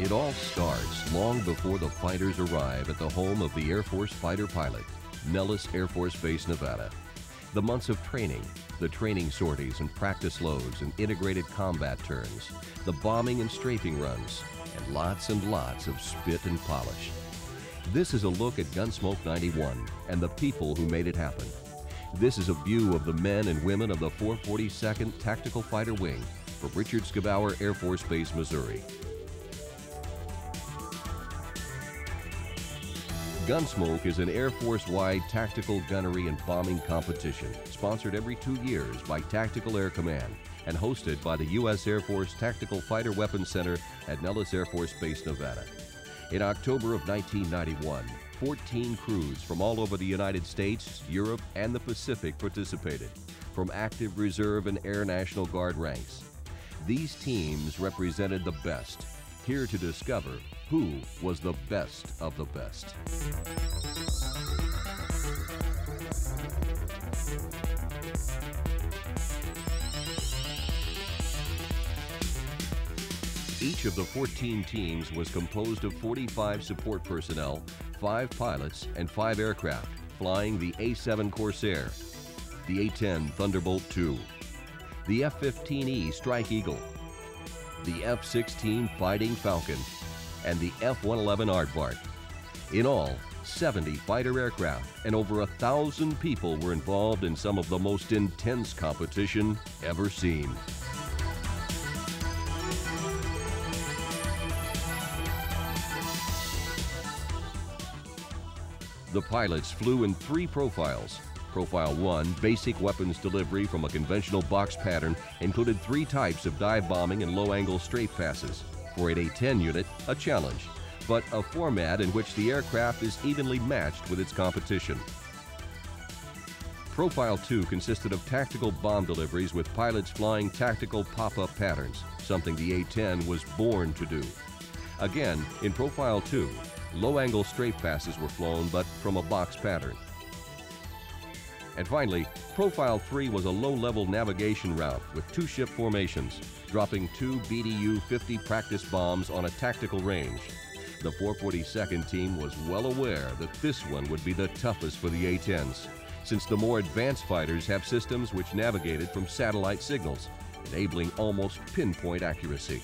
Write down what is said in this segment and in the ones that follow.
It all starts long before the fighters arrive at the home of the Air Force fighter pilot, Nellis Air Force Base, Nevada. The months of training, the training sorties and practice loads and integrated combat turns, the bombing and strafing runs, and lots of spit and polish. This is a look at Gunsmoke 91 and the people who made it happen. This is a view of the men and women of the 442nd Tactical Fighter Wing from Richard Sgebauer Air Force Base, Missouri. Gunsmoke is an Air Force-wide tactical gunnery and bombing competition sponsored every 2 years by Tactical Air Command and hosted by the U.S. Air Force Tactical Fighter Weapons Center at Nellis Air Force Base, Nevada. In October of 1991, 14 crews from all over the United States, Europe, and the Pacific participated, from active reserve and Air National Guard ranks. These teams represented the best, here to discover who was the best of the best. Each of the 14 teams was composed of 45 support personnel, 5 pilots, and 5 aircraft flying the A-7 Corsair, the A-10 Thunderbolt II, the F-15E Strike Eagle, the F-16 Fighting Falcon, and the F-111 Aardvark. In all, 70 fighter aircraft and over 1,000 people were involved in some of the most intense competition ever seen. The pilots flew in 3 profiles. Profile 1, basic weapons delivery from a conventional box pattern, included 3 types of dive bombing and low-angle strafe passes. For an A-10 unit, a challenge, but a format in which the aircraft is evenly matched with its competition. Profile 2 consisted of tactical bomb deliveries with pilots flying tactical pop-up patterns, something the A-10 was born to do. Again, in Profile 2, low-angle strafe passes were flown, but from a box pattern. And finally, Profile 3 was a low-level navigation route with 2-ship formations, dropping 2 BDU-50 practice bombs on a tactical range. The 442nd team was well aware that this one would be the toughest for the A-10s, since the more advanced fighters have systems which navigated from satellite signals, enabling almost pinpoint accuracy.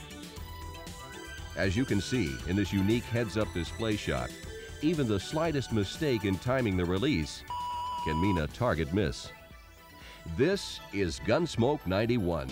As you can see in this unique heads-up display shot, even the slightest mistake in timing the release can mean a target miss. This is Gunsmoke 91.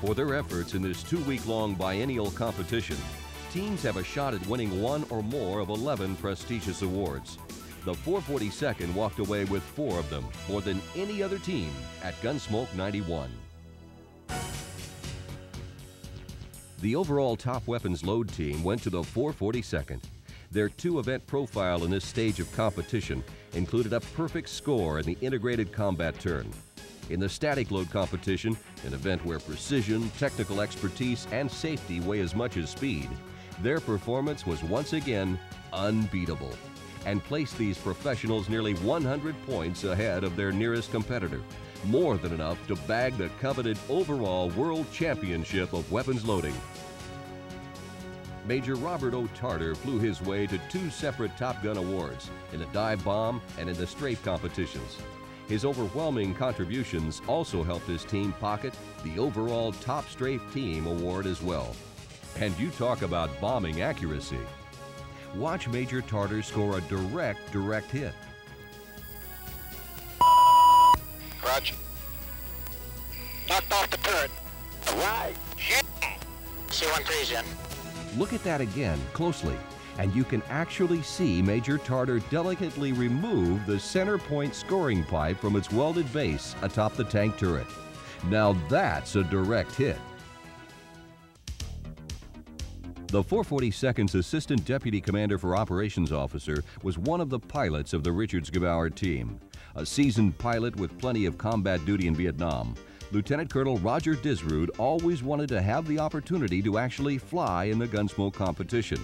For their efforts in this 2-week-long biennial competition, teams have a shot at winning one or more of 11 prestigious awards. The 442nd walked away with 4 of them, more than any other team at Gunsmoke 91. The overall top weapons load team went to the 442nd. Their 2-event profile in this stage of competition included a perfect score in the integrated combat turn. In the static load competition, an event where precision, technical expertise, and safety weigh as much as speed, their performance was once again unbeatable and placed these professionals nearly 100 points ahead of their nearest competitor, more than enough to bag the coveted overall World Championship of Weapons Loading. Major Robert O. Tarter flew his way to 2 separate Top Gun awards, in the dive bomb and in the strafe competitions. His overwhelming contributions also helped his team pocket the overall Top Strafe Team award as well. And you talk about bombing accuracy. Watch Major Tarter score a direct hit. Roger. Knocked off the turret. All right. C-130's in. Look at that again closely, and you can actually see Major Tarter delicately remove the center point scoring pipe from its welded base atop the tank turret. Now that's a direct hit. The 442nd's Assistant Deputy Commander for Operations Officer was one of the pilots of the Richards-Gebauer team. A seasoned pilot with plenty of combat duty in Vietnam, Lieutenant Colonel Roger Disrud always wanted to have the opportunity to actually fly in the Gunsmoke competition.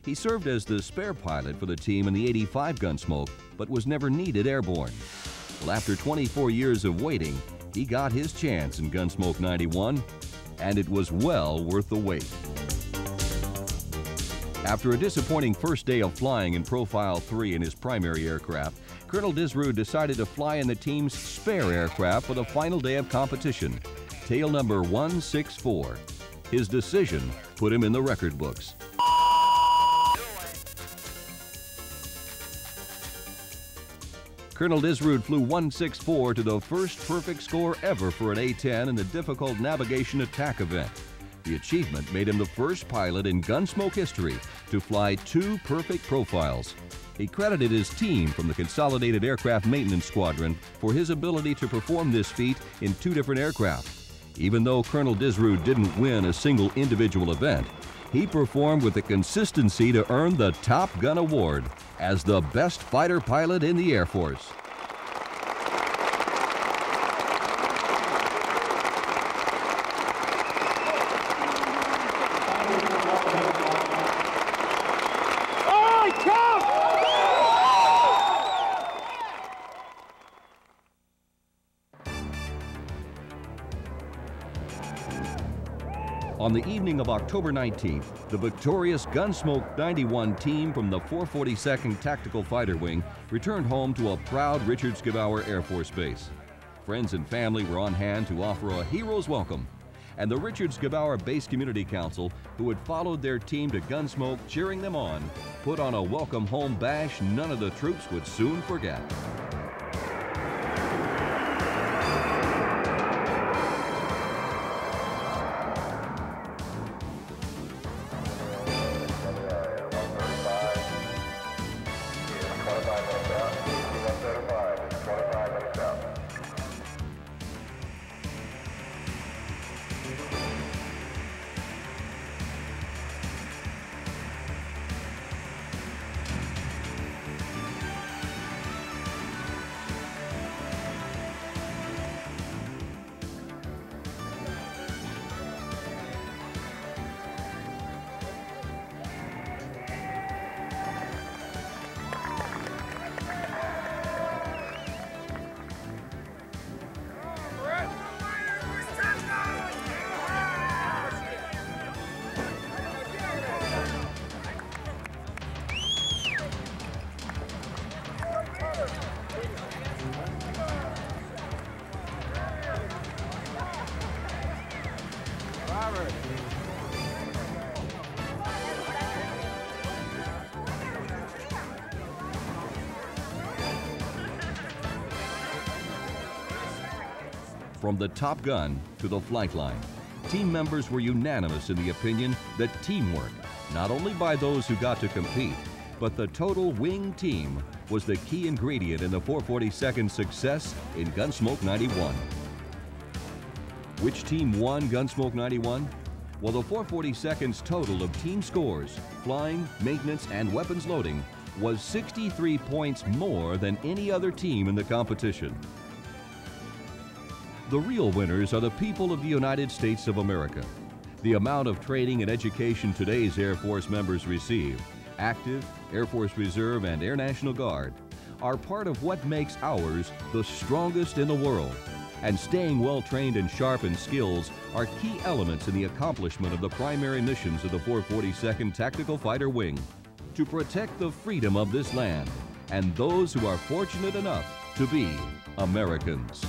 He served as the spare pilot for the team in the '85 Gunsmoke, but was never needed airborne. Well, after 24 years of waiting, he got his chance in Gunsmoke 91, and it was well worth the wait. After a disappointing first day of flying in Profile 3 in his primary aircraft, Colonel Disrud decided to fly in the team's spare aircraft for the final day of competition, tail number 164. His decision put him in the record books. Colonel Disrud flew 164 to the first perfect score ever for an A-10 in the difficult navigation attack event. The achievement made him the first pilot in Gunsmoke history to fly 2 perfect profiles. He credited his team from the Consolidated Aircraft Maintenance Squadron for his ability to perform this feat in 2 different aircraft. Even though Colonel Disrud didn't win a single individual event, he performed with the consistency to earn the Top Gun Award as the best fighter pilot in the Air Force. On the evening of October 19th, the victorious Gunsmoke 91 team from the 442nd Tactical Fighter Wing returned home to a proud Richards-Gebauer Air Force Base. Friends and family were on hand to offer a hero's welcome, and the Richards-Gebauer Base Community Council, who had followed their team to Gunsmoke cheering them on, put on a welcome home bash none of the troops would soon forget. From the Top Gun to the flight line, team members were unanimous in the opinion that teamwork, not only by those who got to compete, but the total wing team was the key ingredient in the 442nd's success in Gunsmoke 91. Which team won Gunsmoke 91? Well, the 442nd's total of team scores, flying, maintenance, and weapons loading was 63 points more than any other team in the competition. The real winners are the people of the United States of America. The amount of training and education today's Air Force members receive, active, Air Force Reserve, and Air National Guard, are part of what makes ours the strongest in the world. And staying well-trained and sharp in skills are key elements in the accomplishment of the primary missions of the 442nd Tactical Fighter Wing, to protect the freedom of this land and those who are fortunate enough to be Americans.